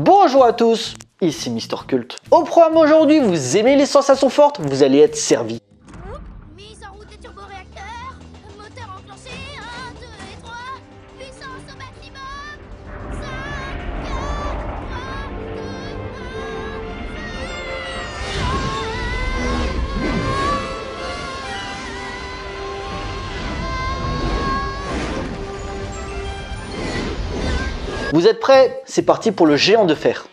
Bonjour à tous, ici Mister Cult. Au programme aujourd'hui, vous aimez les sensations fortes, vous allez être servi. Mise en route des turboréacteurs, moteur enclenché, 1, 2 et 3, puissance au maximum, 5, 4, 3, 2, 1. Vous êtes prêts? C'est parti pour le géant de fer.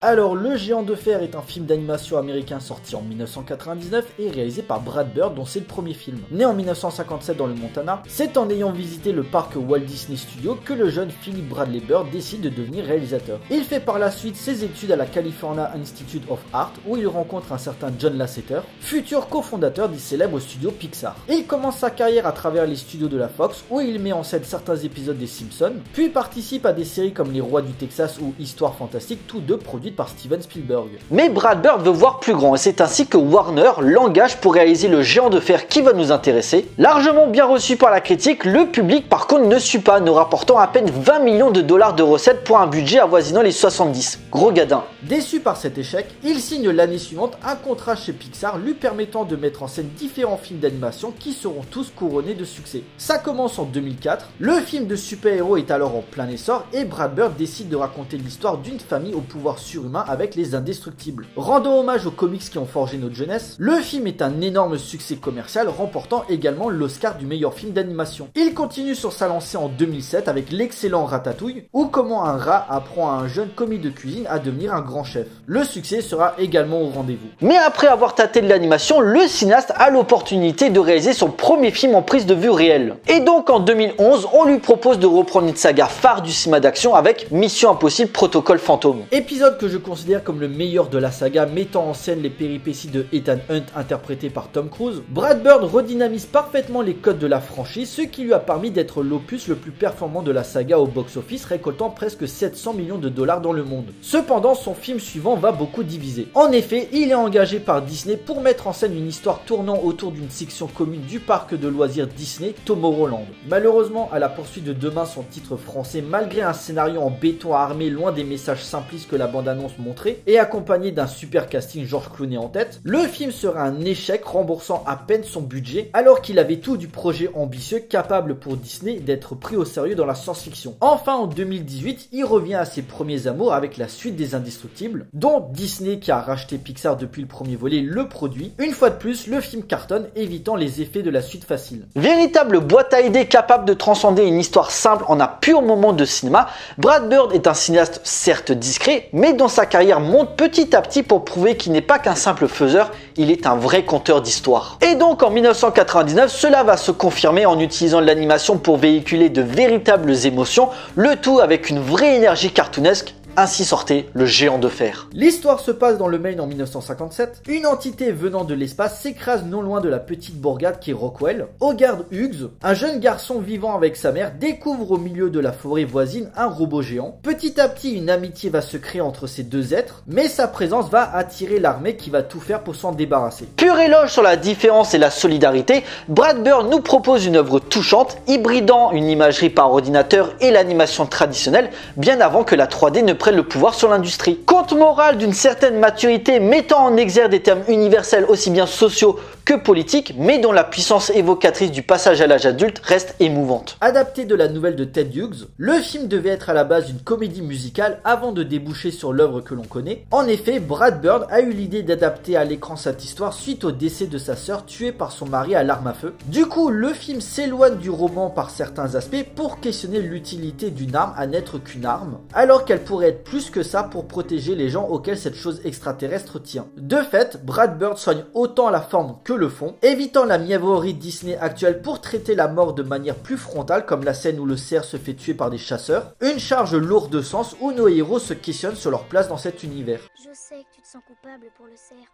Alors, Le Géant de Fer est un film d'animation américain sorti en 1999 et réalisé par Brad Bird, dont c'est le premier film. Né en 1957 dans le Montana, c'est en ayant visité le parc Walt Disney Studios que le jeune Philip Bradley Bird décide de devenir réalisateur. Il fait par la suite ses études à la California Institute of Art, où il rencontre un certain John Lasseter, futur cofondateur du célèbre studio Pixar. Il commence sa carrière à travers les studios de la Fox, où il met en scène certains épisodes des Simpsons, puis participe à des séries comme Les Rois du Texas ou Histoire Fantastique, tous deux produites par Steven Spielberg. Mais Brad Bird veut voir plus grand et c'est ainsi que Warner l'engage pour réaliser Le Géant de Fer qui va nous intéresser. Largement bien reçu par la critique, le public par contre ne suit pas, nous rapportant à peine 20 millions de dollars de recettes pour un budget avoisinant les 70. Gros gadin. Déçu par cet échec, il signe l'année suivante un contrat chez Pixar lui permettant de mettre en scène différents films d'animation qui seront tous couronnés de succès. Ça commence en 2004, le film de super-héros est alors en plein essor et Brad Bird décide de raconter l'histoire d'une famille au pouvoir surhumain avec les Indestructibles. Rendant hommage aux comics qui ont forgé notre jeunesse, le film est un énorme succès commercial, remportant également l'Oscar du meilleur film d'animation. Il continue sur sa lancée en 2007 avec l'excellent Ratatouille, ou comment un rat apprend à un jeune commis de cuisine à devenir un grand chef. Le succès sera également au rendez-vous. Mais après avoir tâté de l'animation, le cinéaste a l'opportunité de réaliser son premier film en prise de vue réelle. Et donc en 2011, on lui propose de reprendre une saga phare du cinéma d'action avec Mission Impossible Protocole Fantôme. Épisode que je considère comme le meilleur de la saga, mettant en scène les péripéties de Ethan Hunt interprété par Tom Cruise. Brad Bird redynamise parfaitement les codes de la franchise, ce qui lui a permis d'être l'opus le plus performant de la saga au box-office, récoltant presque 700 millions de dollars dans le monde. Cependant, son film suivant va beaucoup diviser. En effet, il est engagé par Disney pour mettre en scène une histoire tournant autour d'une section commune du parc de loisirs Disney, Tomorrowland. Malheureusement, à la poursuite de demain, son titre français, malgré un scénario en béton armé loin des messages simplistes que la bande-annonce montrait, et accompagné d'un super casting George Clooney en tête, le film sera un échec, remboursant à peine son budget, alors qu'il avait tout du projet ambitieux capable pour Disney d'être pris au sérieux dans la science-fiction. Enfin, en 2018, il revient à ses premiers amours avec la suite des Indestructibles, dont Disney, qui a racheté Pixar depuis le premier volet, le produit. Une fois de plus, le film cartonne, évitant les effets de la suite facile. Véritable boîte à idées capable de transcender une histoire simple en un pur moment de cinéma, Brad Bird est un cinéaste certes discret, mais dont sa carrière monte petit à petit pour prouver qu'il n'est pas qu'un simple faiseur, il est un vrai conteur d'histoire. Et donc en 1999, cela va se confirmer en utilisant l'animation pour véhiculer de véritables émotions, le tout avec une vraie énergie cartoonesque. Ainsi sortait Le Géant de Fer. L'histoire se passe dans le Maine en 1957. Une entité venant de l'espace s'écrase non loin de la petite bourgade qui est Rockwell. Hogarth Hughes, un jeune garçon vivant avec sa mère, découvre au milieu de la forêt voisine un robot géant. Petit à petit, une amitié va se créer entre ces deux êtres, mais sa présence va attirer l'armée qui va tout faire pour s'en débarrasser. Pur éloge sur la différence et la solidarité, Brad Bird nous propose une œuvre touchante, hybridant une imagerie par ordinateur et l'animation traditionnelle, bien avant que la 3D ne prenne le pouvoir sur l'industrie. Conte moral d'une certaine maturité, mettant en exergue des thèmes universels aussi bien sociaux que politiques, mais dont la puissance évocatrice du passage à l'âge adulte reste émouvante. Adapté de la nouvelle de Ted Hughes, le film devait être à la base une comédie musicale avant de déboucher sur l'œuvre que l'on connaît. En effet, Brad Bird a eu l'idée d'adapter à l'écran cette histoire suite au décès de sa sœur tuée par son mari à l'arme à feu. Du coup, le film s'éloigne du roman par certains aspects pour questionner l'utilité d'une arme à n'être qu'une arme, alors qu'elle pourrait être plus que ça pour protéger les gens auxquels cette chose extraterrestre tient. De fait, Brad Bird soigne autant la forme que le fond, évitant la mièvrerie Disney actuelle pour traiter la mort de manière plus frontale, comme la scène où le cerf se fait tuer par des chasseurs, une charge lourde de sens où nos héros se questionnent sur leur place dans cet univers. Je sais que tu te sens coupable pour le cerf,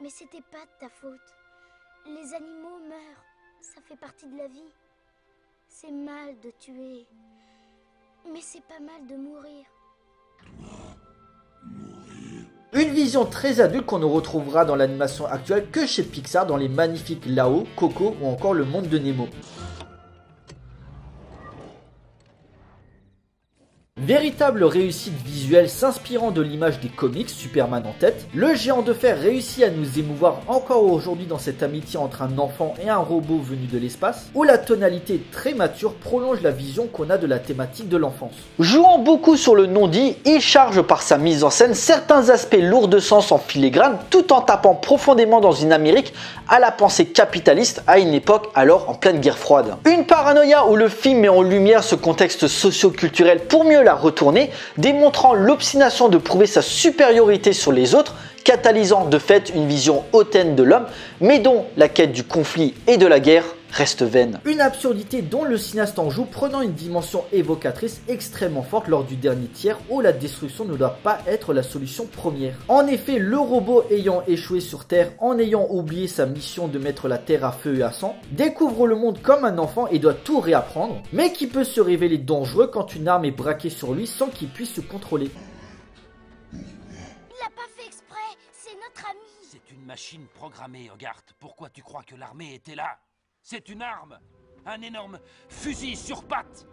mais c'était pas de ta faute. Les animaux meurent, ça fait partie de la vie. C'est mal de tuer, mais c'est pas mal de mourir. Une vision très adulte qu'on ne retrouvera dans l'animation actuelle que chez Pixar dans les magnifiques Lao, Coco ou encore Le Monde de Nemo. Véritable réussite visuelle s'inspirant de l'image des comics, Superman en tête, le géant de fer réussit à nous émouvoir encore aujourd'hui dans cette amitié entre un enfant et un robot venu de l'espace, où la tonalité très mature prolonge la vision qu'on a de la thématique de l'enfance. Jouant beaucoup sur le non-dit, il charge par sa mise en scène certains aspects lourds de sens en filigrane tout en tapant profondément dans une Amérique à la pensée capitaliste à une époque alors en pleine guerre froide. Une paranoïa où le film met en lumière ce contexte socio-culturel pour mieux la retourner, démontrant l'obstination de prouver sa supériorité sur les autres, catalysant de fait une vision hautaine de l'homme, mais dont la quête du conflit et de la guerre reste vaine. Une absurdité dont le cinéaste en joue, prenant une dimension évocatrice extrêmement forte lors du dernier tiers où la destruction ne doit pas être la solution première. En effet, le robot ayant échoué sur Terre en ayant oublié sa mission de mettre la Terre à feu et à sang, découvre le monde comme un enfant et doit tout réapprendre, mais qui peut se révéler dangereux quand une arme est braquée sur lui sans qu'il puisse se contrôler. Il l'a pas fait exprès, c'est notre ami. C'est une machine programmée, Hogarth. Pourquoi tu crois que l'armée était là? C'est une arme, un énorme fusil sur pattes.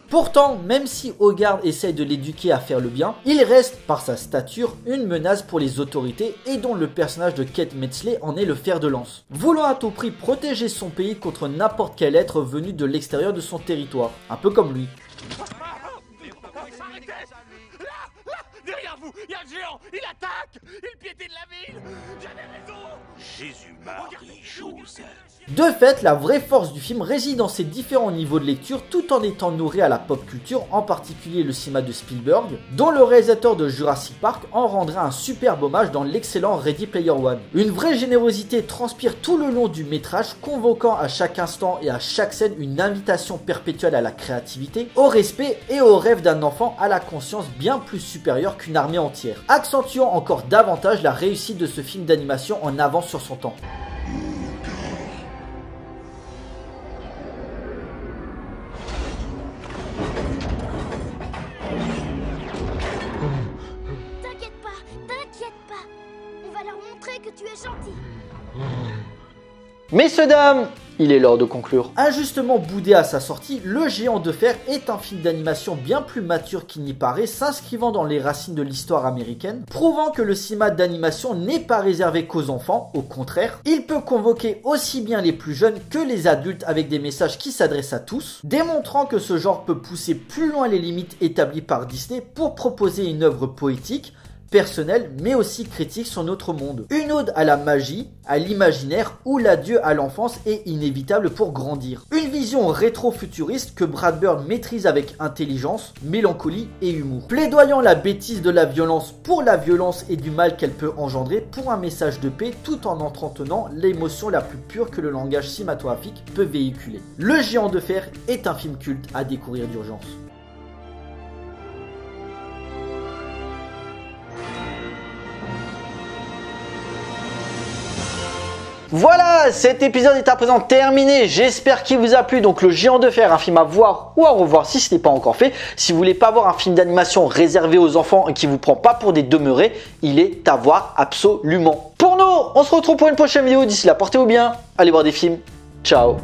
Pourtant, même si Hogarth essaye de l'éduquer à faire le bien, il reste, par sa stature, une menace pour les autorités et dont le personnage de Kate Metzley en est le fer de lance. Voulant à tout prix protéger son pays contre n'importe quel être venu de l'extérieur de son territoire, un peu comme lui. Derrière vous, il y a un géant, il attaque, il piétine la ville. J'avais raison. Jésus-Marie Joseph. De fait, la vraie force du film réside dans ses différents niveaux de lecture tout en étant nourri à la pop culture, en particulier le cinéma de Spielberg, dont le réalisateur de Jurassic Park en rendra un superbe hommage dans l'excellent Ready Player One. Une vraie générosité transpire tout le long du métrage, convoquant à chaque instant et à chaque scène une invitation perpétuelle à la créativité, au respect et au rêve d'un enfant à la conscience bien plus supérieure qu'une armée entière, accentuant encore davantage la réussite de ce film d'animation en avance sur son temps. T'inquiète pas, on va leur montrer que tu es gentil. Messieurs, dames, il est l'heure de conclure. Injustement boudé à sa sortie, Le Géant de Fer est un film d'animation bien plus mature qu'il n'y paraît, s'inscrivant dans les racines de l'histoire américaine, prouvant que le cinéma d'animation n'est pas réservé qu'aux enfants, au contraire. Il peut convoquer aussi bien les plus jeunes que les adultes avec des messages qui s'adressent à tous, démontrant que ce genre peut pousser plus loin les limites établies par Disney pour proposer une œuvre poétique, personnel mais aussi critique sur notre monde. Une ode à la magie, à l'imaginaire où l'adieu à l'enfance est inévitable pour grandir. Une vision rétro-futuriste que Brad Bird maîtrise avec intelligence, mélancolie et humour. Plaidoyant la bêtise de la violence pour la violence et du mal qu'elle peut engendrer pour un message de paix tout en entretenant l'émotion la plus pure que le langage cinématographique peut véhiculer. Le Géant de Fer est un film culte à découvrir d'urgence. Voilà, cet épisode est à présent terminé, j'espère qu'il vous a plu. Donc Le Géant de Fer, un film à voir ou à revoir si ce n'est pas encore fait. Si vous voulez pas voir un film d'animation réservé aux enfants et qui vous prend pas pour des demeurés, il est à voir absolument. Pour nous, on se retrouve pour une prochaine vidéo, d'ici là portez-vous bien, allez voir des films, ciao.